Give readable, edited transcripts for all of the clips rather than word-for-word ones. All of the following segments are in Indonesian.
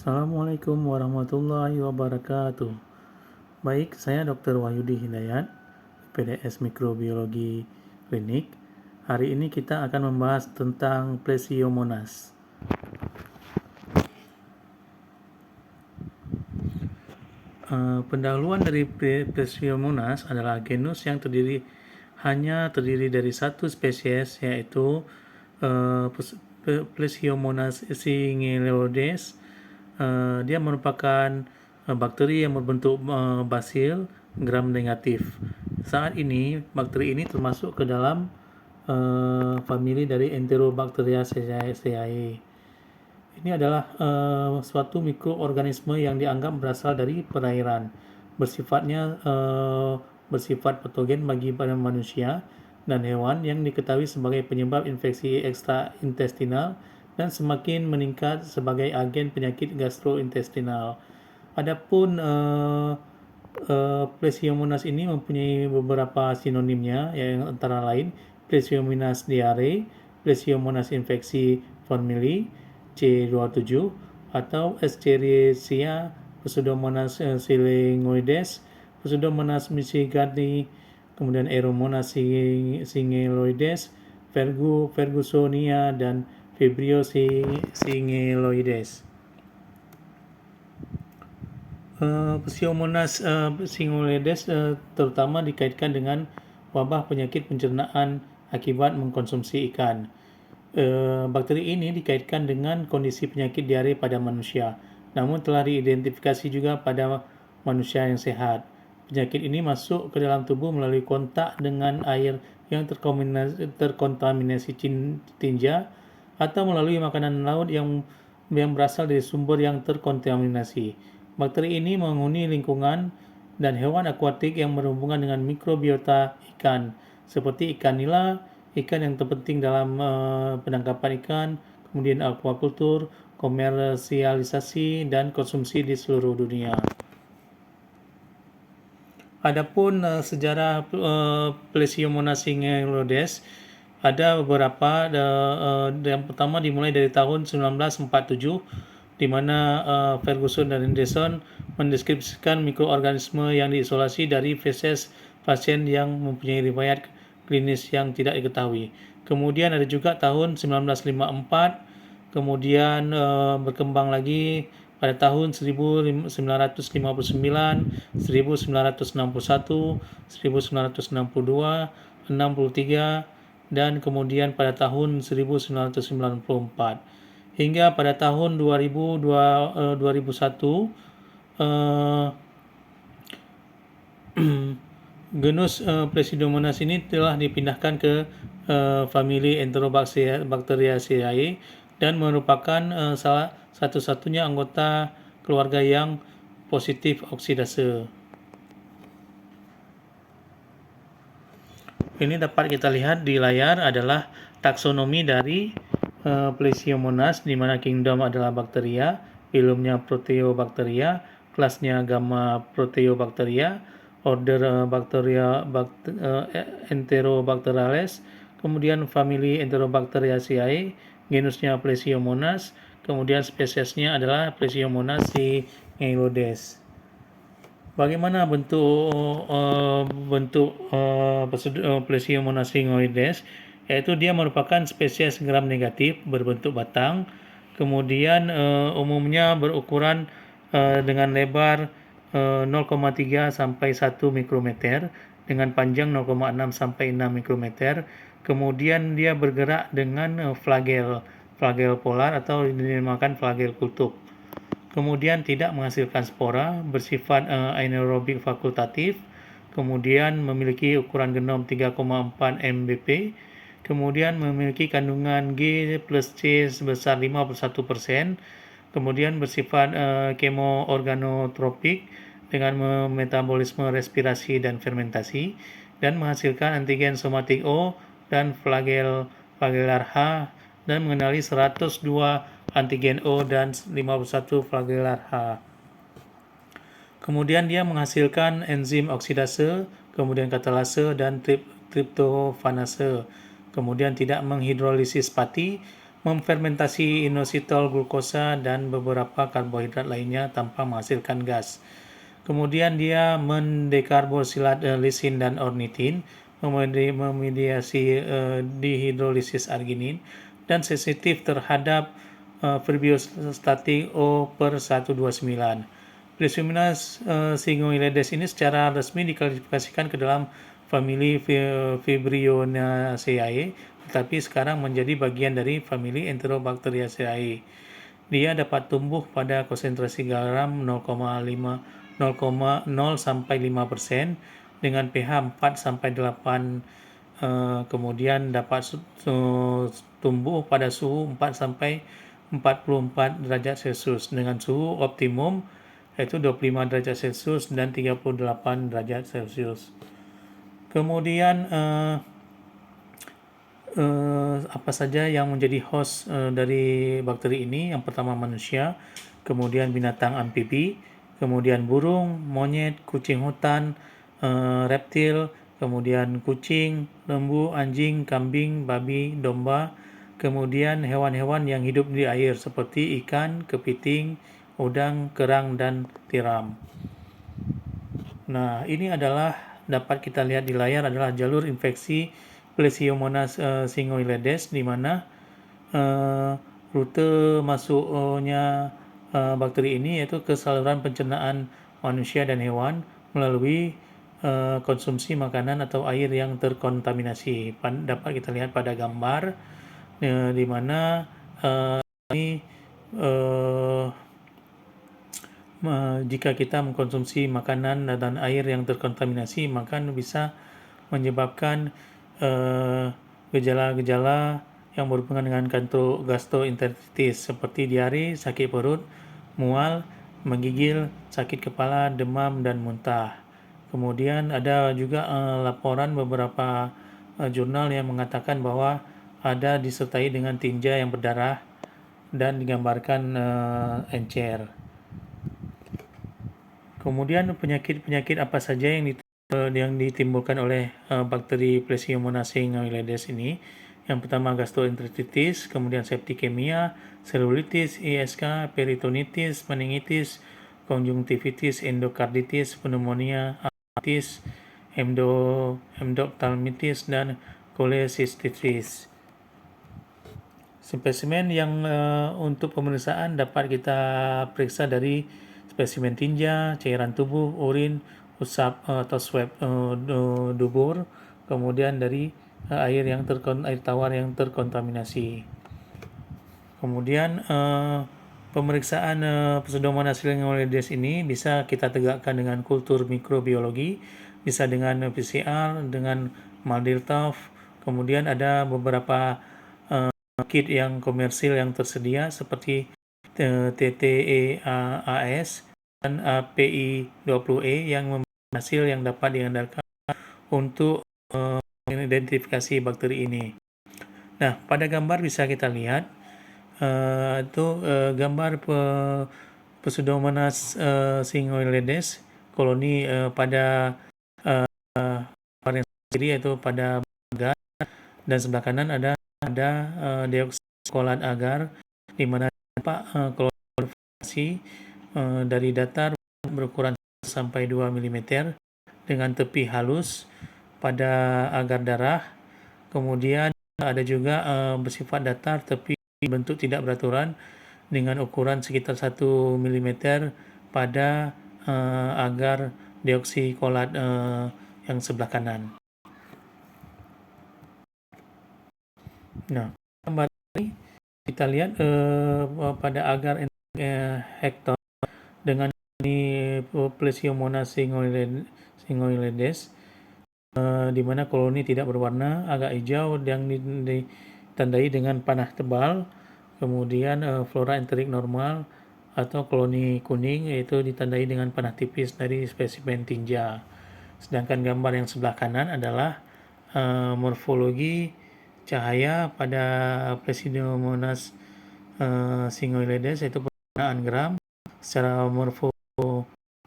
Assalamualaikum warahmatullahi wabarakatuh. Baik, saya Dr. Wahyudi Hidayat, PDS Mikrobiologi Klinik. Hari ini kita akan membahas tentang Plesiomonas. Pendahuluan dari Plesiomonas adalah genus yang hanya terdiri dari satu spesies, yaitu Plesiomonas singhiloides. Dia merupakan bakteri yang berbentuk basil gram negatif. Saat ini bakteri ini termasuk ke dalam famili dari Enterobacteriaceae. Ini adalah suatu mikroorganisme yang dianggap berasal dari perairan, bersifat patogen bagi manusia dan hewan yang diketahui sebagai penyebab infeksi ekstraintestinal dan semakin meningkat sebagai agen penyakit gastrointestinal. Adapun Plesiomonas ini mempunyai beberapa sinonimnya, yang antara lain Plesiomonas diare, Plesiomonas infeksi famili C27 atau Escherichia, Pseudomonas singhiloides, Pseudomonas michiganti, kemudian Aeromonas singhiloides, Fergusonia, dan Vibrio singhiloides. Plesiomonas singhiloides terutama dikaitkan dengan wabah penyakit pencernaan akibat mengkonsumsi ikan. Bakteri ini dikaitkan dengan kondisi penyakit diare pada manusia, namun telah diidentifikasi juga pada manusia yang sehat. Penyakit ini masuk ke dalam tubuh melalui kontak dengan air yang terkontaminasi tinja atau melalui makanan laut yang berasal dari sumber yang terkontaminasi. Bakteri ini menghuni lingkungan dan hewan akuatik yang berhubungan dengan mikrobiota ikan, seperti ikan nila, ikan yang terpenting dalam penangkapan ikan, kemudian aquakultur, komersialisasi, dan konsumsi di seluruh dunia. Adapun sejarah Plesiomonas singhiloides ada beberapa. Yang pertama dimulai dari tahun 1947, di mana Ferguson dan Henderson mendeskripsikan mikroorganisme yang diisolasi dari feses pasien yang mempunyai riwayat klinis yang tidak diketahui. Kemudian ada juga tahun 1954, kemudian berkembang lagi pada tahun 1959, 1961, 1962, 63, dan kemudian pada tahun 1994. Hingga pada tahun 2001, genus Plesiomonas ini telah dipindahkan ke famili Enterobacteriaceae dan merupakan salah satu-satunya anggota keluarga yang positif oksidase. Ini dapat kita lihat di layar adalah taksonomi dari Plesiomonas, di mana kingdom adalah Bacteria, filumnya Proteobacteria, kelasnya Gamma Proteobacteria, order Enterobacterales, kemudian famili Enterobacteriaceae, genusnya Plesiomonas, kemudian spesiesnya adalah Plesiomonas singhiloides. Bagaimana bentuk Plesiomonas singhiloides? Yaitu dia merupakan spesies gram negatif berbentuk batang, kemudian umumnya berukuran dengan lebar 0,3 sampai 1 mikrometer, dengan panjang 0,6 sampai 6 mikrometer. Kemudian dia bergerak dengan flagel polar atau dinamakan flagel kutub. Kemudian tidak menghasilkan spora, bersifat anaerobik fakultatif, kemudian memiliki ukuran genom 3,4 mbp, kemudian memiliki kandungan G plus C sebesar 51%, kemudian bersifat kemoorganotropik dengan metabolisme respirasi dan fermentasi, dan menghasilkan antigen somatik O dan flagellar H, dan mengenali 102 antigen O dan 51 flagellar H. Kemudian dia menghasilkan enzim oksidase, kemudian katalase, dan triptofanase. Kemudian tidak menghidrolisis pati, memfermentasi inositol glukosa dan beberapa karbohidrat lainnya tanpa menghasilkan gas. Kemudian dia mendekarbosilat lisin dan ornitin, memediasi dihidrolisis arginin, dan sensitif terhadap prerbiostatik O per 129. Leishmaniasis syngoides ini secara resmi diklasifikasikan ke dalam famili Fibrionaceae, tetapi sekarang menjadi bagian dari famili Enterobacteriaceae. Dia dapat tumbuh pada konsentrasi garam 0,0 sampai 5% dengan pH 4 sampai 8, kemudian dapat tumbuh pada suhu 4 sampai 44 derajat Celcius dengan suhu optimum yaitu 25 derajat Celcius dan 38 derajat Celcius. Kemudian apa saja yang menjadi host dari bakteri ini? Yang pertama manusia, kemudian binatang amfibi, kemudian burung, monyet, kucing hutan, reptil, kemudian kucing, lembu, anjing, kambing, babi, domba, kemudian hewan-hewan yang hidup di air seperti ikan, kepiting, udang, kerang, dan tiram. Nah, ini adalah dapat kita lihat di layar adalah jalur infeksi Plesiomonas syngoides di mana rute masuknya bakteri ini yaitu ke saluran pencernaan manusia dan hewan melalui konsumsi makanan atau air yang terkontaminasi. Dapat kita lihat pada gambar di mana ini jika kita mengkonsumsi makanan dan air yang terkontaminasi maka bisa menyebabkan gejala-gejala yang berhubungan dengan gastroenteritis seperti diare, sakit perut, mual, menggigil, sakit kepala, demam, dan muntah. Kemudian ada juga laporan beberapa jurnal yang mengatakan bahwa ada disertai dengan tinja yang berdarah dan digambarkan encer. Kemudian penyakit-penyakit apa saja yang ditimbulkan oleh bakteri Plesiomonas syngoides ini? Yang pertama gastroenteritis, kemudian septikemia, selulitis, ISK, peritonitis, meningitis, konjungtivitis, endokarditis, pneumonia, asmitis, endophthalmitis, dan kolesistitis. Spesimen yang untuk pemeriksaan dapat kita periksa dari spesimen tinja, cairan tubuh, urin, usap atau swab dubur, kemudian dari air tawar yang terkontaminasi. Kemudian pemeriksaan Pseudomonas syngoides ini bisa kita tegakkan dengan kultur mikrobiologi, bisa dengan PCR, dengan MALDI-TOF. Kemudian ada beberapa kit yang komersil yang tersedia seperti TTEAS dan API20E yang memberikan hasil yang dapat diandalkan untuk mengidentifikasi bakteri ini. Nah, pada gambar bisa kita lihat itu gambar Pseudomonas syngoides koloni pada varian sendiri yaitu pada agar, dan sebelah kanan ada deoksikolat agar di mana klorifikasi dari datar berukuran sampai 2 mm dengan tepi halus pada agar darah. Kemudian ada juga bersifat datar tepi bentuk tidak beraturan dengan ukuran sekitar 1 mm pada agar deoksikolat yang sebelah kanan. Nah, gambar ini kita lihat pada agar hektar dengan ini Plesiomonas syngoides di mana koloni tidak berwarna, agak hijau yang ditandai dengan panah tebal. Kemudian flora enterik normal atau koloni kuning yaitu ditandai dengan panah tipis dari spesimen tinja. Sedangkan gambar yang sebelah kanan adalah morfologi cahaya pada Pseudomonas syngoides yaitu penggunaan gram secara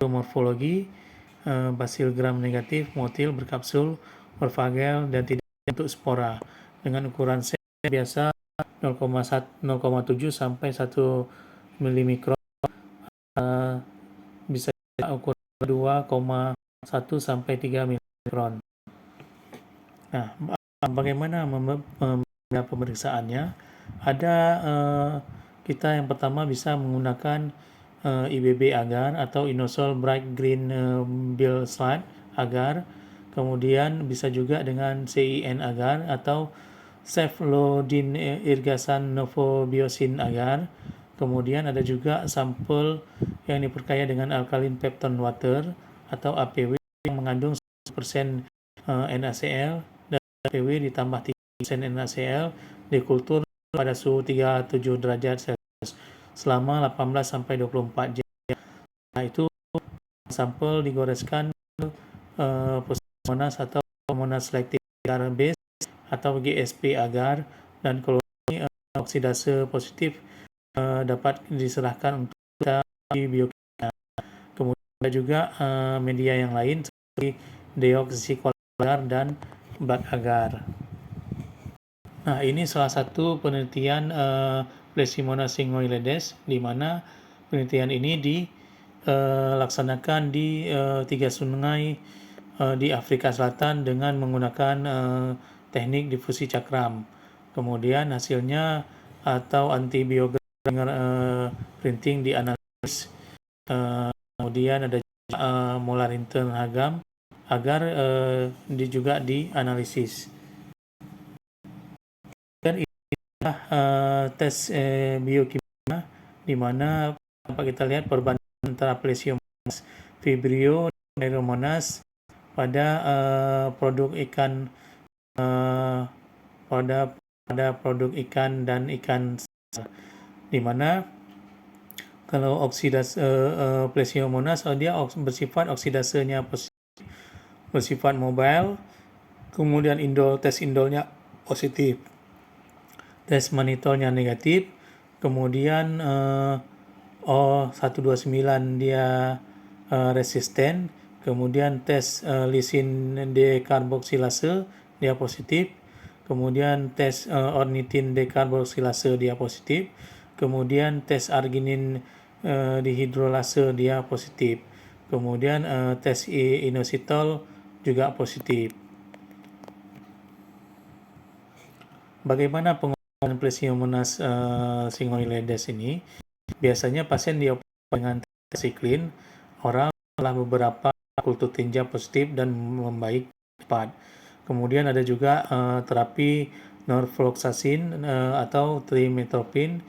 morfologi basil gram negatif, motil, berkapsul, morfagel, dan tidak bentuk spora dengan ukuran sel biasa 0,7 sampai 1 milimikron, bisa ukuran 2,1 sampai 3 mikron. Nah, bagaimana pemeriksaannya? Ada kita yang pertama bisa menggunakan IBB agar atau Inosol Bright Green Bill Slide agar, kemudian bisa juga dengan CIN agar atau Cefalodin Irgasan Novobiosin agar. Kemudian ada juga sampel yang diperkaya dengan alkaline peptone water atau APW yang mengandung 1% NaCl, dan APW ditambah 3% NaCl di kultur pada suhu 37 derajat Celcius selama 18 sampai 24 jam. Nah, itu sampel digoreskan Monas atau Monas Selective Agar Base atau GSP agar, dan koloni oksidase positif dapat diserahkan untuk di biokimia. Kemudian ada juga media yang lain seperti deoksikolat agar dan bak agar. Nah, ini salah satu penelitian Pleishmonas singoiledes, di mana penelitian ini dilaksanakan di 3 sungai di Afrika Selatan dengan menggunakan teknik difusi cakram. Kemudian hasilnya atau antibiogram printing dianalisis. Kemudian ada molar intern hagam agar juga dianalisis. Dan inilah tes biokimia, di mana dapat kita lihat perbandingan antara Pleishmonas vibrio dan Neuromonas pada produk ikan pada produk ikan dan ikan, di mana kalau oksidase Pleishmonas dia bersifat oksidasenya bersifat mobile, kemudian tes indolnya positif, tes manitolnya negatif, kemudian O129 dia resisten, kemudian tes lisin dekarboksilase dia positif, kemudian tes ornitin dekarboksilase dia positif, kemudian tes arginin dihidrolase dia positif, kemudian tes inositol juga positif. Bagaimana pengobatan Pleishmonas singoiledes ini? Biasanya pasien dioperasi dengan tetrasiklin oral setelah beberapa kultur tinja positif dan membaik cepat. Kemudian ada juga terapi norfloxacin atau trimethoprim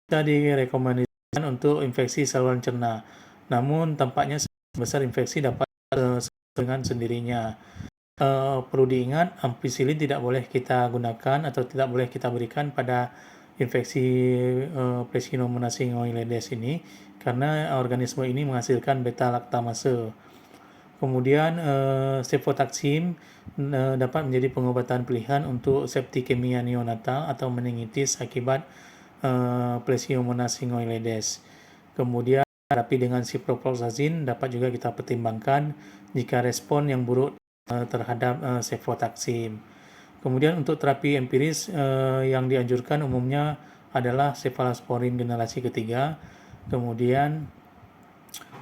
bisa direkomendasikan untuk infeksi saluran cerna. Namun tampaknya besar infeksi dapat dengan sendirinya. Perlu diingat, ampicillin tidak boleh kita gunakan atau tidak boleh kita berikan pada infeksi Pleishmonas singoiledes ini karena organisme ini menghasilkan beta laktamase. Kemudian cefotaxime dapat menjadi pengobatan pilihan untuk septikemia neonatal atau meningitis akibat Pleishmonas singoiledes. Kemudian terapi dengan ciprofloxacin dapat juga kita pertimbangkan jika respon yang buruk terhadap cefotaxime. Kemudian untuk terapi empiris yang dianjurkan umumnya adalah cephalosporin generasi ketiga. Kemudian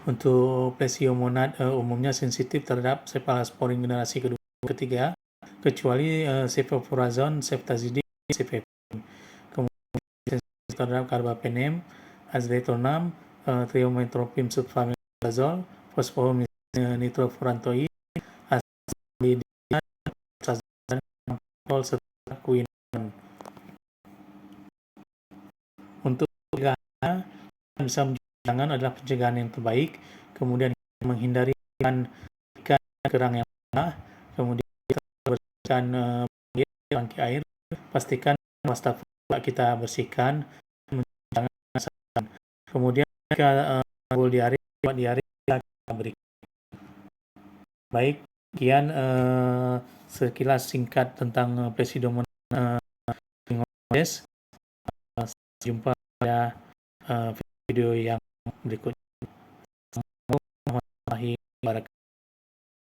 untuk Pleishmonas umumnya sensitif terhadap cephalosporin generasi ketiga, kecuali cefofurazon, ceftazidime, cefepime. Kemudian sensitif terhadap carbapenem, aztreonam, triometropin sulfametazol, fosfomycin nitrofurantoid, asalidin, serta quinone. Untuk pencegahan bisa pencegahan adalah pencegahan yang terbaik. Kemudian menghindari ikan kerang yang lemah, kemudian bersihkan tangki air, pastikan wastafel kita bersihkan, kemudian jika diare kita berikan. Baik, sekian sekilas singkat tentang Pleishmonas singoiledes. Jumpa pada